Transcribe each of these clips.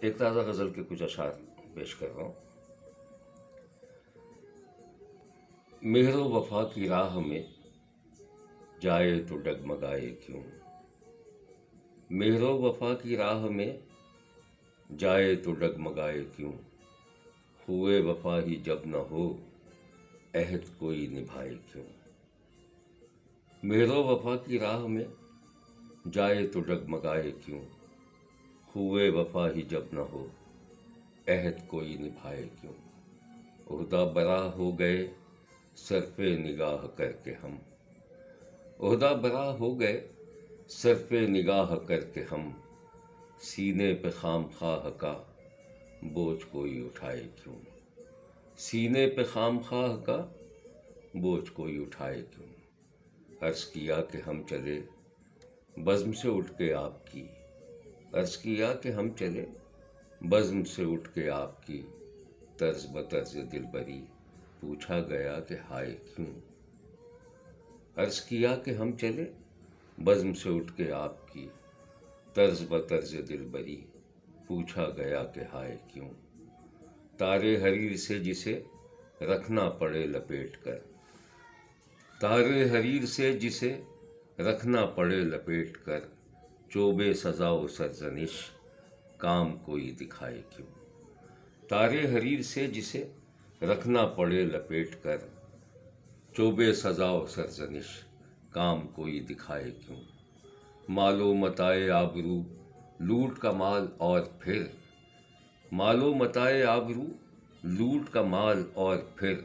ایک تازہ غزل کے کچھ اشعار پیش کر رہا ہوں۔ مہر و وفا کی راہ میں جائے تو ڈگمگائے کیوں، مہر و وفا کی راہ میں جائے تو ڈگمگائے کیوں، ہوئے وفا ہی جب نہ ہو عہد کوئی نبھائے کیوں، مہر و وفا کی راہ میں جائے تو ڈگمگائے کیوں، ہوئے وفا ہی جب نہ ہو عہد کوئی نبھائے کیوں، عہدہ برا ہو گئے صرف نگاہ کر کے ہم، عہدہ برا ہو گئے صرف نگاہ کر کے ہم، سینے پہ خام خواہ کا بوجھ کوئی اٹھائے کیوں، سینے پہ خام خواہ کا بوجھ کوئی اٹھائے کیوں، عرض کیا کہ ہم چلے بزم سے اٹھ کے آپ کی، عرض کیا کہ ہم چلے بزم سے اٹھ کے آپ کی، طرز بطرز دلبری پوچھا گیا کہ ہائے کیوں، عرض کیا کہ ہم چلے بزم سے اٹھ کے آپ کی، طرز بطرز دلبری پوچھا گیا کہ ہائے کیوں، تارے حریر سے جسے رکھنا پڑے لپیٹ کر، تارے حریر سے جسے رکھنا پڑے لپیٹ کر، چوبے سزا و سرزنش کام کوئی دکھائے کیوں، تارے حریر سے جسے رکھنا پڑے لپیٹ کر، چوبے سزا و سرزنش کام کوئی دکھائے کیوں، مال و متاع آبرو لوٹ کا مال اور پھر، مال و متاع آبرو لوٹ کا مال اور پھر،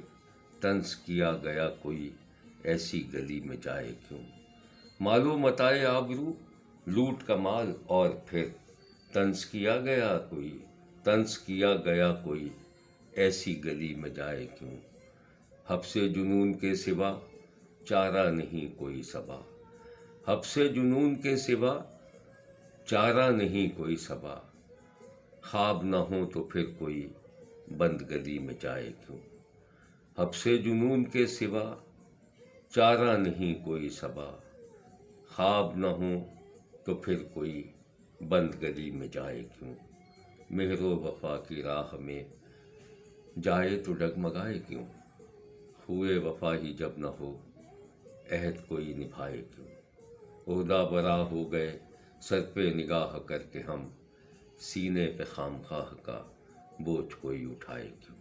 طنز کیا گیا کوئی ایسی گلی میں جائے کیوں، مال و متاع آبرو لوٹ کا مال اور پھر، طنز کیا گیا کوئی ایسی گلی میں جائے کیوں، حبس جنون کے سوا چارہ نہیں کوئی صبا، حبس جنون کے سوا چارہ نہیں کوئی صبا، خواب نہ ہو تو پھر کوئی بند گلی میں جائے کیوں، حبس جنون کے سوا چارہ نہیں کوئی صبا، خواب نہ ہو تو پھر کوئی بند گلی میں جائے کیوں، مہر و وفا کی راہ میں جائے تو ڈگمگائے کیوں، ہوئے وفا ہی جب نہ ہو عہد کوئی نبھائے کیوں، عہدہ برا ہو گئے سر پہ نگاہ کر کے ہم، سینے پہ خام خواہ کا بوجھ کوئی اٹھائے کیوں۔